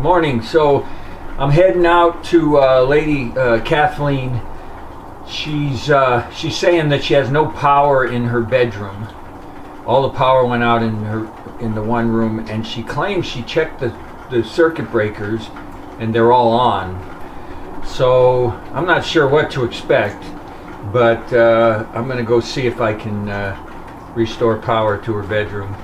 Morning. So I'm heading out to lady Cathleen. She's saying that she has no power in her bedroom. All the power went out in the one room, and she claims she checked the circuit breakers and they're all on. So I'm not sure what to expect, but I'm gonna go see if I can restore power to her bedroom.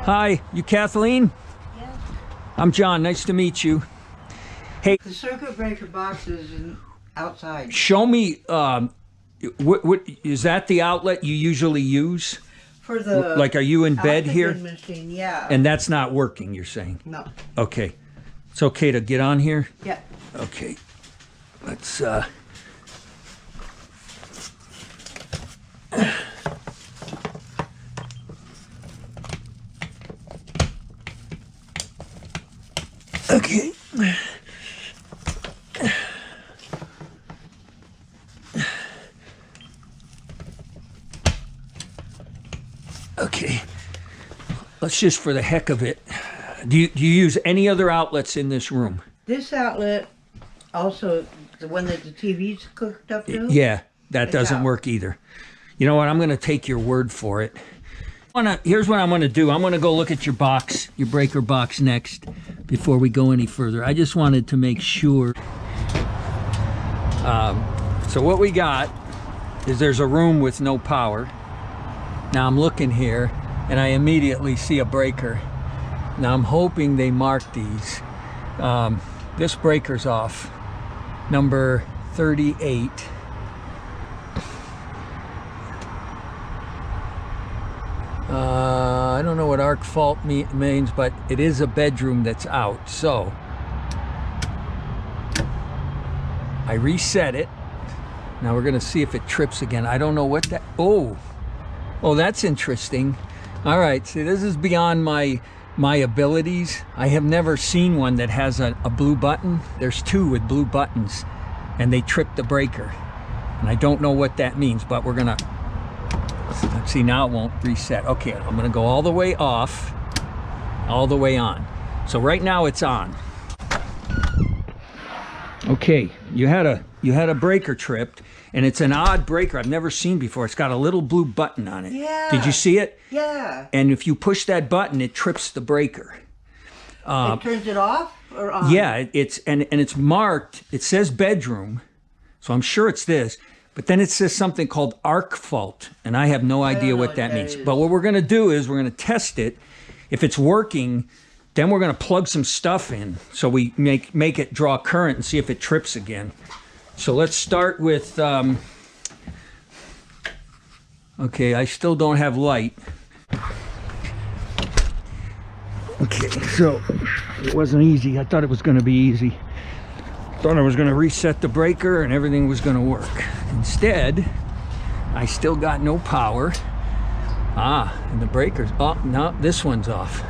Hi, you Kathleen? Yes. I'm John, nice to meet you. Hey, The circuit breaker box is outside. show me, what is that the outlet you usually use? For the Like, are you in bed here? machine, yeah. And that's not working, you're saying? No. Okay. It's okay to get on here? Yeah. Okay. Let's, okay. Okay. Let's just, for the heck of it, do you use any other outlets in this room? This outlet, also the one that the TV's hooked up to. Yeah, that It's doesn't out. work either. You know what? I'm going to take your word for it. Here's what I'm going to do. I'm going to go look at your box, your breaker box next, before we go any further. I just wanted to make sure. So what we got is there's a room with no power. Now I'm looking here, and I immediately see a breaker. Now I'm hoping they mark these. This breaker's off, number 38. I don't know what arc fault means, but it is a bedroom that's out. So I reset it. Now we're gonna see if it trips again. I don't know what that, oh, that's interesting. All right, see, this is beyond my abilities. I have never seen one that has a blue button. There's two with blue buttons, and they trip the breaker. And I don't know what that means, but we're gonna, see, now it won't reset. Okay, I'm gonna go all the way off, all the way on. So right now it's on. Okay, you had a breaker tripped, and it's an odd breaker I've never seen before. It's got a little blue button on it. Yeah. Did you see it? Yeah. And if you push that button, it trips the breaker. It turns it off or on? Yeah, it's marked. It says bedroom, so I'm sure it's this. But then it says something called arc fault, and I have no idea what that means. is. But what we're going to do is we're going to test it. If it's working, then we're going to plug some stuff in so we make it draw current and see if it trips again. So let's start with, okay, I still don't have light. Okay, so it wasn't easy. I thought it was going to be easy. Thought I was going to reset the breaker and everything was going to work. Instead, I still got no power. And the breaker's, oh, no, this one's off.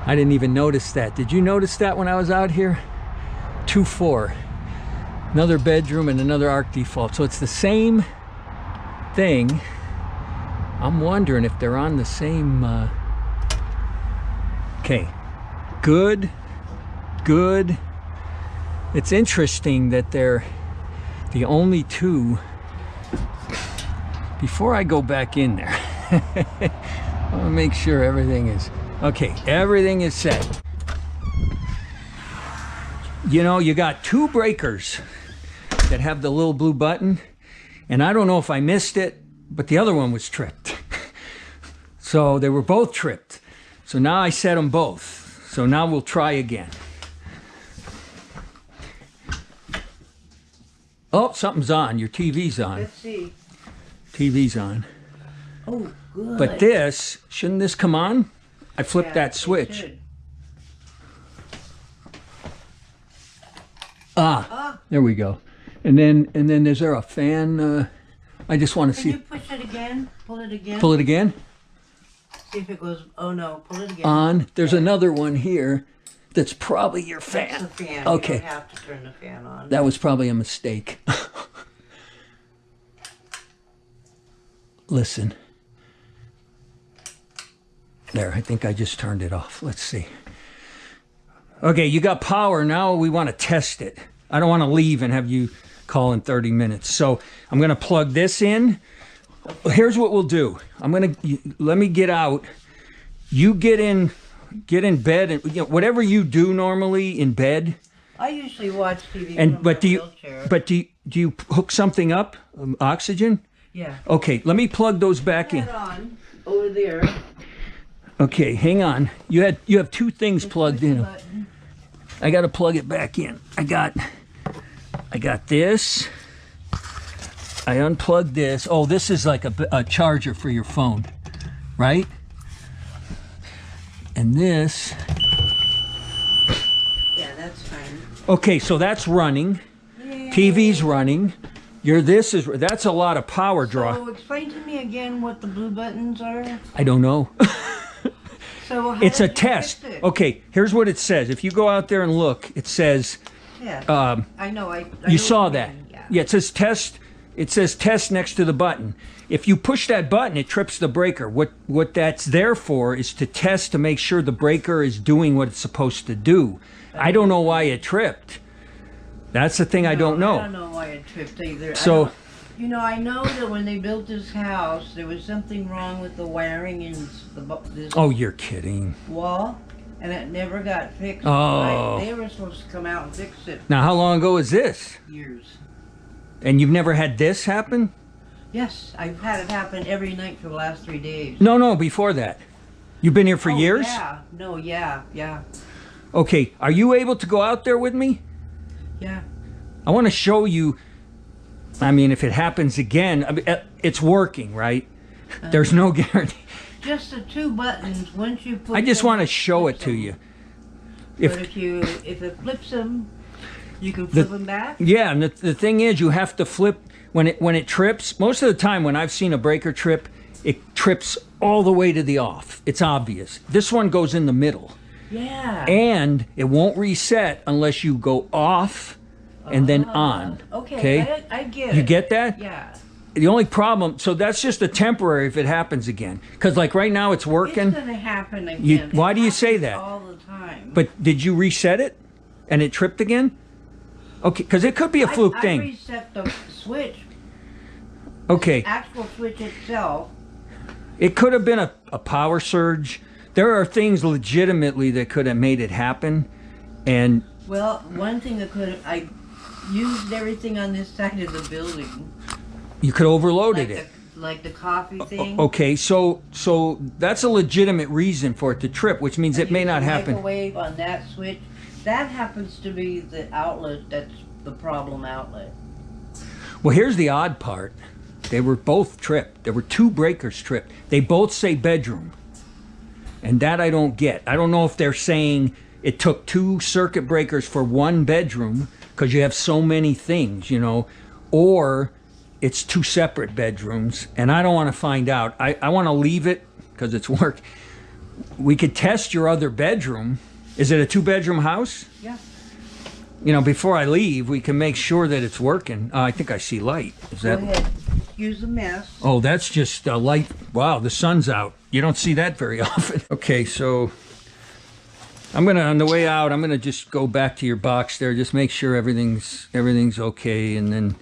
I didn't even notice that. Did you notice that when I was out here? 2-4. Another bedroom and another arc default. So it's the same thing. I'm wondering if they're on the same, okay, good. It's interesting that they're the only two. Before I go back in there, I want to make sure everything is, okay, everything is set. You know, you got two breakers that have the little blue button, and I don't know if I missed it, but the other one was tripped. So they were both tripped. So now I set them both. So now we'll try again. Oh, something's on. Your TV's on. Let's see. TV's on. Oh, good. But this, shouldn't this come on? I flipped Yeah, that it switch. should. There we go. And then is there a fan? I just want to Can see. you push it again? Pull it again? Pull it again. See if it goes, oh no, pull it again. On. There's another one here that's probably your fan. That's the fan. Okay. You don't have to turn the fan on. That was probably a mistake. Listen. There, I think I just turned it off. Let's see. Okay, you got power. Now we want to test it. I don't want to leave and have you call in 30 minutes. So I'm going to plug this in. Here's what we'll do. Let me get out. You get in bed, and whatever you do normally in bed. I usually watch TV And but do you hook something up? Oxygen? Yeah. Okay, let me plug those back in. On over there. Okay, hang on. You have two things plugged in. I got to plug it back in. I got this. I unplugged this. Oh, this is like a charger for your phone, right? And this. Yeah, that's fine. Okay, so that's running. Yay. TV's running. That's a lot of power draw. So explain to me again what the blue buttons are. I don't know. So how It's a did you test. fix it? Okay, here's what it says. If you go out there and look, it says. Yeah. I know. I You know saw what you that. mean, yeah. Yeah, it says test. It says test next to the button. If you push that button, it trips the breaker. What that's there for is to test to make sure the breaker is doing what it's supposed to do. I don't know why it tripped. That's the thing I don't know. I don't know why it tripped either. So, I know that when they built this house, there was something wrong with the wiring in this oh, you're kidding. wall, and it never got fixed. Oh. Right? They were supposed to come out and fix it Now, how long ago is this? years. And you've never had this happen? Yes, I've had it happen every night for the last 3 days. No, before that. You've been here for years? Yeah. No, yeah. Okay, are you able to go out there with me? Yeah. I want to show you. I mean, if it happens again, it's working, right? There's no guarantee. Just the two buttons. Once you put. I just them, want to show it flips to them. you. But if it flips them, you can flip them back. Yeah, and the thing is, you have to flip when it trips. Most of the time, when I've seen a breaker trip, it trips all the way to the off. It's obvious. This one goes in the middle. Yeah. And it won't reset unless you go off and then on. Okay. I get it. You get that? Yeah. The only problem, so that's just a temporary if it happens again. Because like right now it's working. It's gonna happen again. Why It do you say happens that? all the time. But did you reset it and it tripped again? Okay, because it could be a fluke I thing. reset the switch. Okay, The actual switch itself. it could have been a power surge. There are things legitimately that could have made it happen. And Well, one thing that I used everything on this side of the building. you could have overloaded it. Like the coffee thing. Okay, so that's a legitimate reason for it to trip, which means it may not happen. Microwave on that switch. That happens to be the outlet. That's the problem outlet. Well, here's the odd part. They were both tripped. There were two breakers tripped. They both say bedroom. And that I don't get. I don't know if they're saying it took two circuit breakers for one bedroom because you have so many things, or it's two separate bedrooms. And I don't want to find out. I want to leave it because it's work. We could test your other bedroom. Is it a two-bedroom house? Yeah. Before I leave, we can make sure that it's working. I think I see light. Is Go that? ahead. Use the mess. Oh, that's just a light. Wow, the sun's out. You don't see that very often. Okay, so on the way out, I'm gonna just go back to your box there, just make sure everything's okay, and then.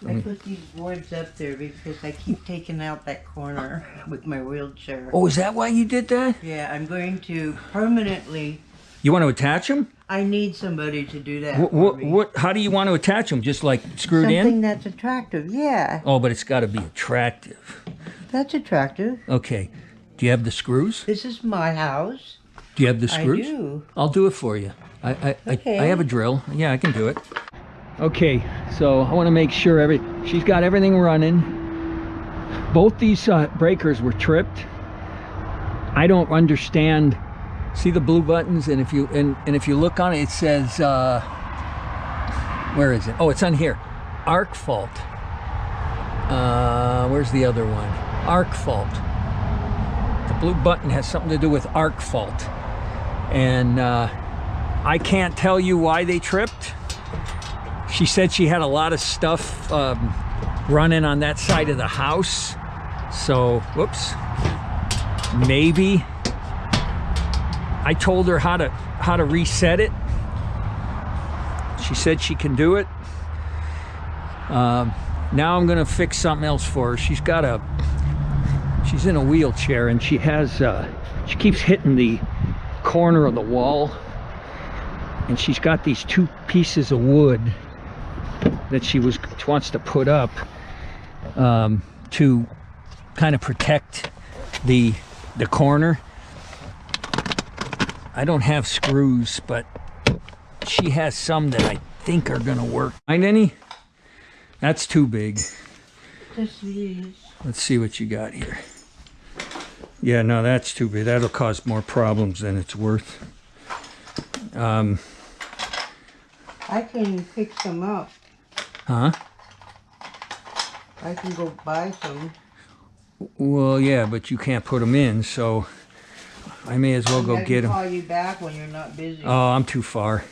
I put these boards up there because I keep taking out that corner with my wheelchair. Oh, is that why you did that? Yeah, I'm going to permanently. You want to attach them? I need somebody to do that. for me. What? How do you want to attach them? Just like screwed Something in? that's attractive. Yeah, Oh, but it's got to be attractive. that's attractive. Okay. Do you have the screws? This is my house. Do you have the screws? I do. I'll do it for you. I Okay. have a drill. Yeah, I can do it. Okay, so I want to make sure she's got everything running. Both these breakers were tripped. I don't understand. See the blue buttons, and if you look on it, it says where is it? Oh, it's on here. Arc fault. Where's the other one? Arc fault. The blue button has something to do with arc fault, and I can't tell you why they tripped. She said she had a lot of stuff running on that side of the house. So, whoops. Maybe. I told her how to reset it. She said she can do it. Now I'm gonna fix something else for her. She's in a wheelchair, and she keeps hitting the corner of the wall, and she's got these 2 pieces of wood that she wants to put up to kind of protect the corner. I don't have screws, but she has some that I think are gonna work. Find any? That's too big. Just these. Let's see what you got here. Yeah, no, that's too big. That'll cause more problems than it's worth. I can fix them up. Huh? I can go buy some. Well, yeah, but you can't put them in, so I may as well go get them. I'll call you back when you're not busy. Oh, I'm too far.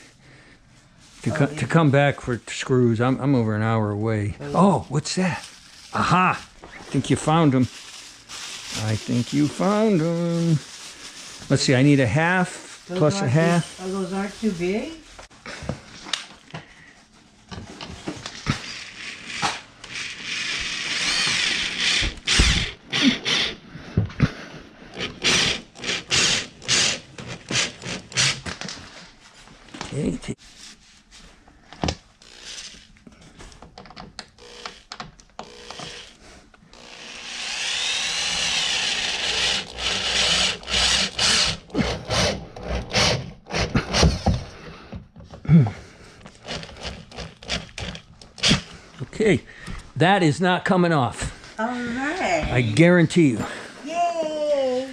To come back for screws, I'm over an hour away. Oh, what's that? Aha! I think you found them. I think you found them. Let's see, I need a half plus a half. Oh, those aren't too big? Okay. Okay, that is not coming off. All right. I guarantee you. Yay!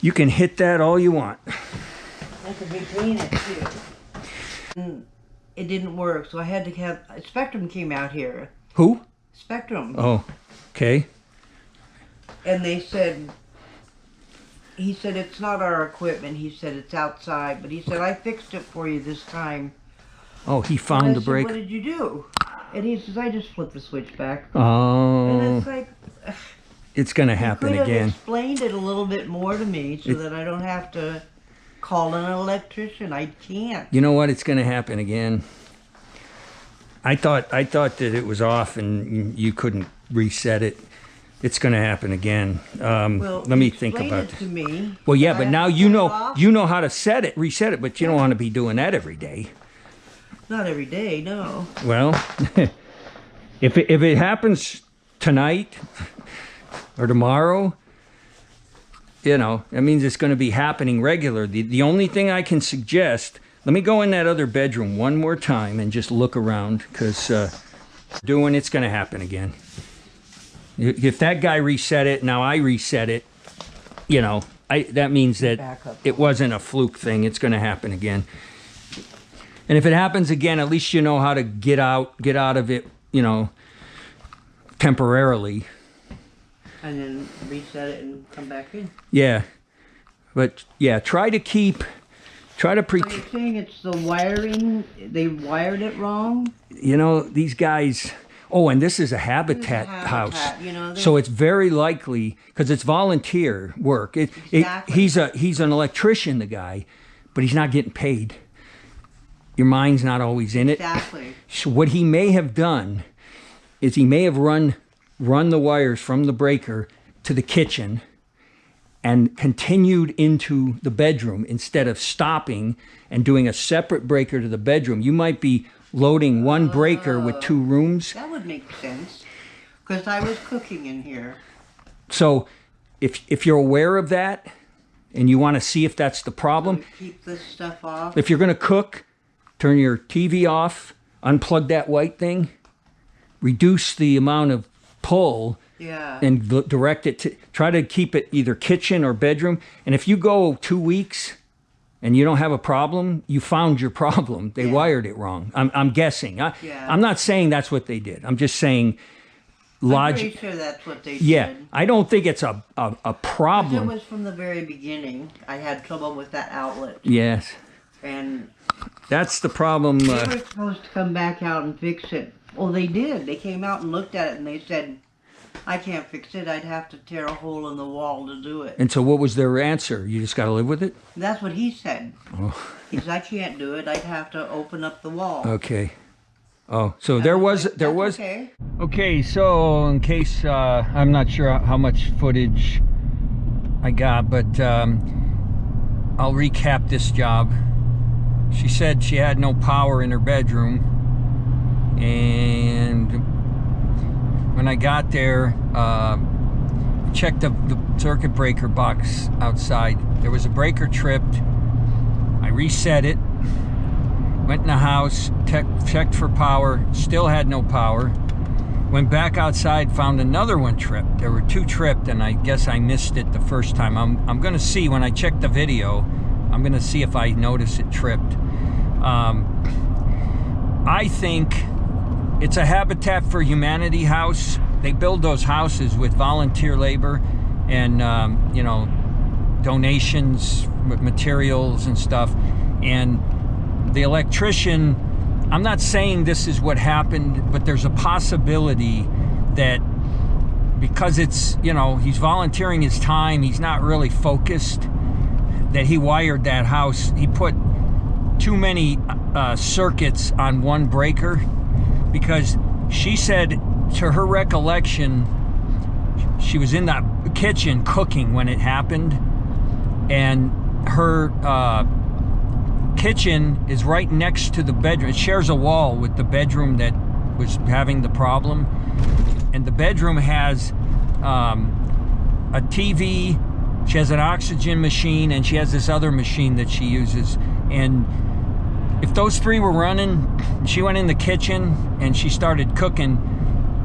You can hit that all you want. That's a big pain it too. And it didn't work, so I had to have Spectrum came out here. Who? Spectrum. Oh, okay. And they said, he said it's not our equipment. He said it's outside, but he said I fixed it for you this time. Oh, he found the break. What did you do? And he says I just flipped the switch back. Oh. And it's like, it's gonna happen you could again. have explained it a little bit more to me so that I don't have to call an electrician. I can't. You know what? It's gonna happen again. I thought that it was off and you couldn't reset it. It's gonna happen again. Well, let me think explain about it this. to me. Well, yeah, I but have now to you turn it know off? how to reset it, but you don't want to be doing that every day. Not every day, no. Well, if it happens tonight or tomorrow, you know, that means it's going to be happening regularly. The only thing I can suggest, let me go in that other bedroom one more time and just look around, because it's going to happen again. If that guy reset it, now I reset it, you know, that means that it wasn't a fluke thing. It's going to happen again. And if it happens again, at least you know how to get out of it, you know, temporarily. And then reset it and come back in. Yeah. But yeah, try to So you're saying it's the wiring, they wired it wrong? You know, these guys, oh, and this is a habitat house. You know, so it's very likely, because it's volunteer work. Exactly. He's an electrician, the guy, but he's not getting paid. Your mind's not always in it. Exactly. So what he may have done is he may have run the wires from the breaker to the kitchen and continued into the bedroom instead of stopping and doing a separate breaker to the bedroom. You might be loading one breaker with 2 rooms. That would make sense, because I was cooking in here. So if you're aware of that and you want to see if that's the problem, So keep this stuff off. if you're going to cook, turn your TV off, unplug that white thing, reduce the amount of pull, Yeah. and direct it to, try to keep it either kitchen or bedroom. And if you go 2 weeks and you don't have a problem, you found your problem. They wired it wrong. I'm guessing. I'm not saying that's what they did. I'm just saying logic. I'm pretty sure that's what they Yeah, did. I don't think it's a problem. It was from the very beginning. I had trouble with that outlet. Yes, And that's the problem. they were supposed to come back out and fix it. Well, they did. They came out and looked at it and they said, I can't fix it. I'd have to tear a hole in the wall to do it. And so what was their answer? You just got to live with it? That's what he said. Oh. He said, I can't do it. I'd have to open up the wall. Okay. Oh, so there was. Okay. Okay, so in case, I'm not sure how much footage I got, but I'll recap this job. She said she had no power in her bedroom, and when I got there, checked the circuit breaker box outside. There was a breaker tripped. I reset it, went in the house, checked for power, still had no power. Went back outside, found another one tripped. There were 2 tripped, and I guess I missed it the first time. I'm gonna see when I check the video, I'm gonna see if I notice it tripped. I think it's a Habitat for Humanity house. They build those houses with volunteer labor and you know, donations, materials and stuff. And the electrician, I'm not saying this is what happened, but there's a possibility that because it's, you know, he's volunteering his time, he's not really focused, that he wired that house. He put too many circuits on one breaker, because she said, to her recollection, she was in the kitchen cooking when it happened, and her kitchen is right next to the bedroom. It shares a wall with the bedroom that was having the problem, and the bedroom has a TV, she has an oxygen machine, and she has this other machine that she uses. And if those 3 were running, she went in the kitchen and she started cooking.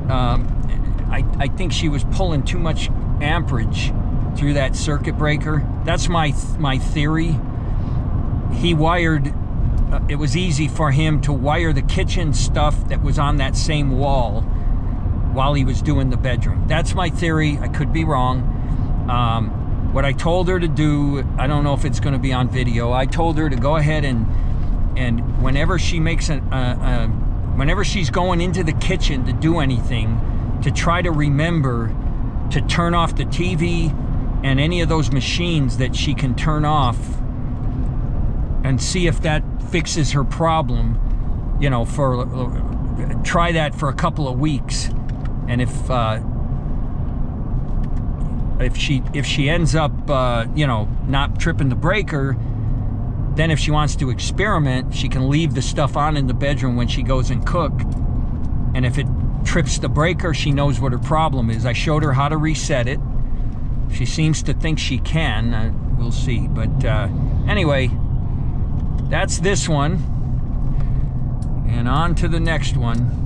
I think she was pulling too much amperage through that circuit breaker. That's my theory. He wired, it was easy for him to wire the kitchen stuff that was on that same wall while he was doing the bedroom. That's my theory. I could be wrong. What I told her to do, I don't know if it's going to be on video. I told her to go ahead and whenever she makes whenever she's going into the kitchen to do anything, to try to remember to turn off the TV and any of those machines that she can turn off, and see if that fixes her problem. You know, try that for a couple of weeks, and if she ends up you know, not tripping the breaker, then if she wants to experiment, she can leave the stuff on in the bedroom when she goes and cook, and if it trips the breaker, she knows what her problem is. I showed her how to reset it. She seems to think she can. We'll see. But anyway, that's this one, and on to the next one.